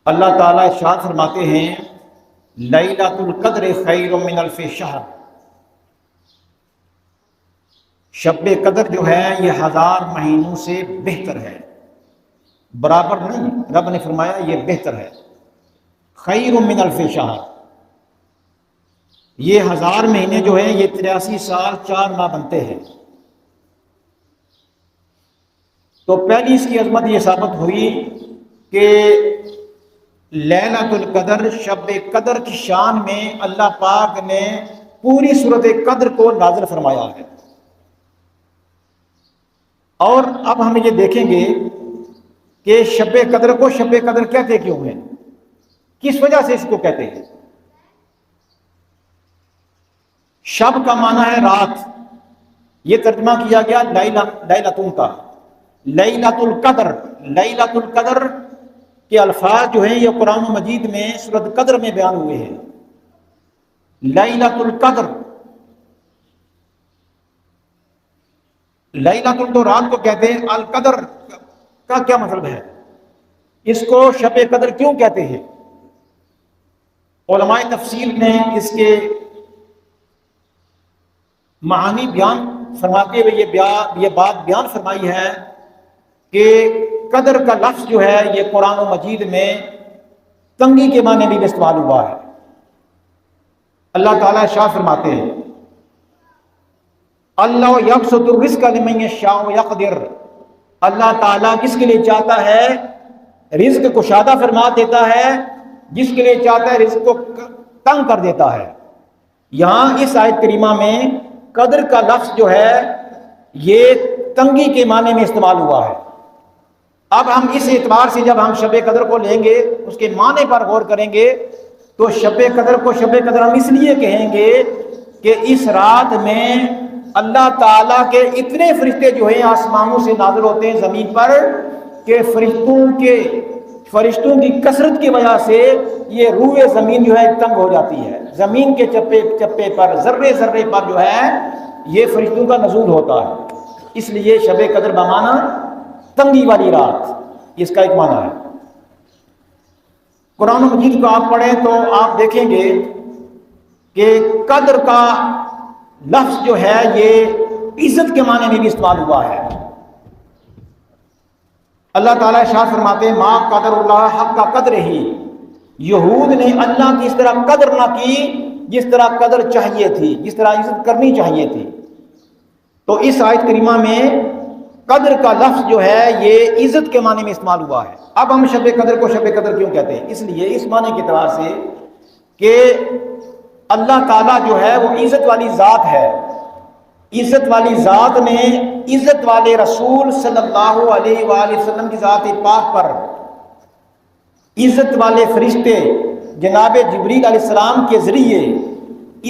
اللہ تعالیٰ ارشاد فرماتے ہیں لیلۃ القدر خیر من الف شہر، شب قدر جو ہے یہ 1000 مہینوں سے بہتر ہے، برابر نہیں، رب نے فرمایا یہ بہتر ہے، خیر من الف شہر، یہ 1000 مہینے جو ہیں یہ 83 سال 4 ماہ بنتے ہیں۔ تو پہلی اس کی عظمت یہ ثابت ہوئی کہ لیلۃ القدر شب قدر کی شان میں اللہ پاک نے پوری سورۃ قدر کو نازل فرمایا ہے۔ اور اب ہم یہ دیکھیں گے کہ شب قدر کو شب قدر کہتے کیوں ہیں، کس وجہ سے اس کو کہتے ہیں۔ شب کا معنی ہے رات، یہ ترجمہ کیا گیا لیلۃ کا، لیلۃ القدر، لیلۃ القدر کے الفاظ جو ہیں یہ قرآن مجید میں سورۃ قدر میں بیان ہوئے ہیں۔ لیلۃ القدر، لیلۃ تو رات کو کہتے ہیں، القدر کا کیا مطلب ہے، اس کو شب قدر کیوں کہتے ہیں۔ علماء تفسیر نے اس کے معانی بیان فرماتے ہوئے یہ بات بیان فرمائی ہے کہ قدر کا لفظ جو ہے یہ قرآن و مجید میں تنگی کے معنی میں بھی استعمال ہوا ہے۔ اللہ تعالیٰ ارشاد فرماتے ہیں اللہ یبسط الرزق لمن یشاء ویقدر، اللہ تعالیٰ جس کے لیے چاہتا ہے رزق کشادہ فرما دیتا ہے، جس کے لیے چاہتا ہے رزق کو تنگ کر دیتا ہے۔ یہاں اس آیت کریمہ میں قدر کا لفظ جو ہے یہ تنگی کے معنی میں استعمال ہوا ہے۔ اب ہم اس اعتبار سے جب ہم شب قدر کو لیں گے، اس کے معنی پر غور کریں گے، تو شب قدر کو شب قدر ہم اس لیے کہیں گے کہ اس رات میں اللہ تعالیٰ کے اتنے فرشتے جو ہیں آسمانوں سے نازل ہوتے ہیں زمین پر کہ فرشتوں کی کثرت کی وجہ سے یہ روح زمین جو ہے تنگ ہو جاتی ہے، زمین کے چپے چپے پر ذرے ذرے پر جو ہے یہ فرشتوں کا نزول ہوتا ہے۔ اس لیے شب قدر بمعنی تنگی والی رات، اس کا ایک معنی ہے۔ قرآن مجید کو آپ پڑھیں تو آپ دیکھیں گے کہ قدر کا لفظ جو ہے یہ عزت کے معنی میں بھی استعمال ہوا ہے۔ اللہ تعالیٰ ارشاد فرماتے ہیں ما قدر اللہ حق کا قدر ہی، یہود نے اللہ کی اس طرح قدر نہ کی جس طرح قدر چاہیے تھی، جس طرح عزت کرنی چاہیے تھی۔ تو اس آیت کریمہ میں قدر کا لفظ جو ہے یہ عزت کے معنی میں استعمال ہوا ہے۔ اب ہم شب قدر کو شب قدر کیوں کہتے ہیں، اس لیے اس معنی کے اعتبار سے کہ اللہ تعالیٰ جو ہے وہ عزت والی ذات ہے، عزت والی ذات نے عزت والے رسول صلی اللہ علیہ وآلہ وسلم کی ذات پاک پر عزت والے فرشتے جناب جبریل علیہ السلام کے ذریعے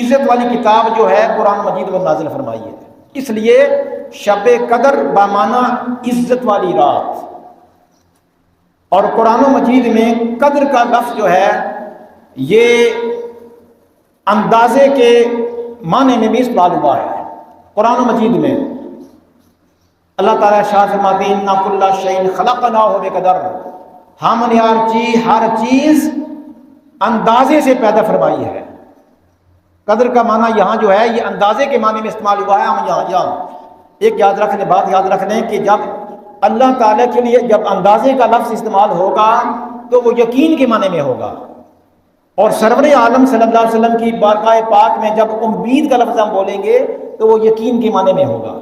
عزت والی کتاب جو ہے قرآن مجید میں نازل فرمائی ہے۔ اس لیے شب قدر بمعنی عزت والی رات، اور قرآن مجید میں قدر کا لفظ جو ہے یہ اندازے کے معنی میں بھی استعمال ہوا ہے۔ قرآن مجید میں اللہ تعالیٰ ارشاد فرماتے ہیں اِنَّا كُلَّ شَيْءٍ خَلَقْنَاهُ بِقَدَرٍ، ہم نے ہر چیز اندازے سے پیدا فرمائی ہے۔ قدر کا معنی یہاں جو ہے یہ اندازے کے معنی میں استعمال ہوا ہے۔ ہم یہاں ایک بات یاد رکھ لیں کہ جب اللہ تعالیٰ کے لیے جب اندازے کا لفظ استعمال ہوگا تو وہ یقین کے معنی میں ہوگا، اور سرور عالم صلی اللہ علیہ وسلم کی بارگاہ پاک میں جب امید کا لفظ ہم بولیں گے تو وہ یقین کے معنی میں ہوگا۔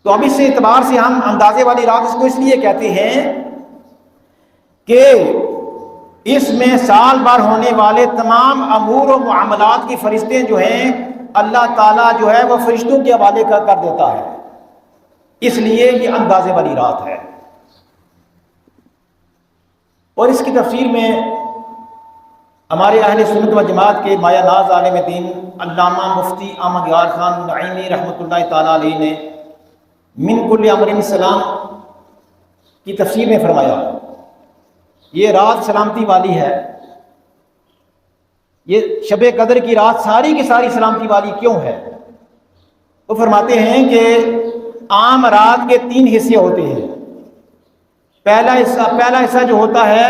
تو اب اس اعتبار سے ہم اندازے والی رات اس کو اس لیے کہتے ہیں کہ اس میں سال بھر ہونے والے تمام امور و معاملات کی فرشتے جو ہیں اللہ تعالیٰ جو ہے وہ فرشتوں کے حوالے کر دیتا ہے، اس لیے یہ اندازے والی رات ہے۔ اور اس کی تفسیر میں ہمارے اہل سنت و جماعت کے مایہ ناز عالم دین علامہ مفتی احمد یار خان نعیمی رحمۃ اللہ تعالیٰ علیہ نے من کل امر السلام کی تفسیر میں فرمایا یہ رات سلامتی والی ہے۔ یہ شب قدر کی رات ساری کی ساری سلامتی والی کیوں ہے؟ وہ فرماتے ہیں کہ عام رات کے 3 حصے ہوتے ہیں۔ پہلا حصہ جو ہوتا ہے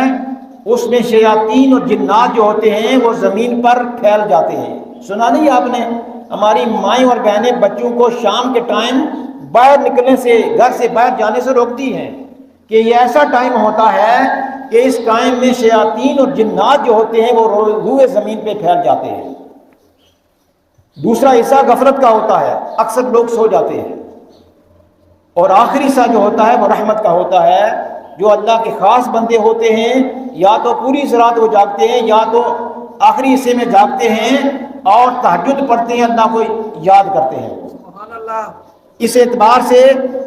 اس میں شیاطین اور جنات جو ہوتے ہیں وہ زمین پر پھیل جاتے ہیں. سنا نہیں آپ نے؟ ہماری مائیں اور بہنیں بچوں کو شام کے ٹائم باہر نکلنے سے، گھر سے باہر جانے سے روکتی ہیں کہ یہ ایسا ٹائم ہوتا ہے کہ اس ٹائم میں شیاطین اور جنات جو ہوتے ہیں وہ روئے زمین پہ پھیل جاتے ہیں. دوسرا حصہ غفلت کا ہوتا ہے، اکثر لوگ سو جاتے ہیں. اور آخری حصہ جو ہوتا ہے وہ رحمت کا ہوتا ہے. جو اللہ کے خاص بندے ہوتے ہیں یا تو پوری رات وہ جاگتے ہیں یا تو آخری حصے میں جاگتے ہیں اور تہجد پڑھتے ہیں، اللہ کو یاد کرتے ہیں. سبحان اللہ. اس اعتبار سے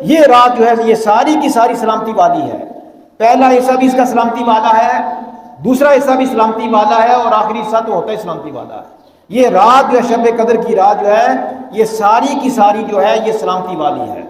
یہ رات جو ہے یہ ساری کی ساری سلامتی والی ہے. پہلا حصہ بھی اس کا سلامتی والا ہے، دوسرا حصہ بھی سلامتی والا ہے، اور آخری حصہ تو ہوتا ہے سلامتی والا ہے. یہ رات جو ہے شب قدر کی رات جو ہے یہ ساری کی ساری جو ہے یہ سلامتی والی ہے.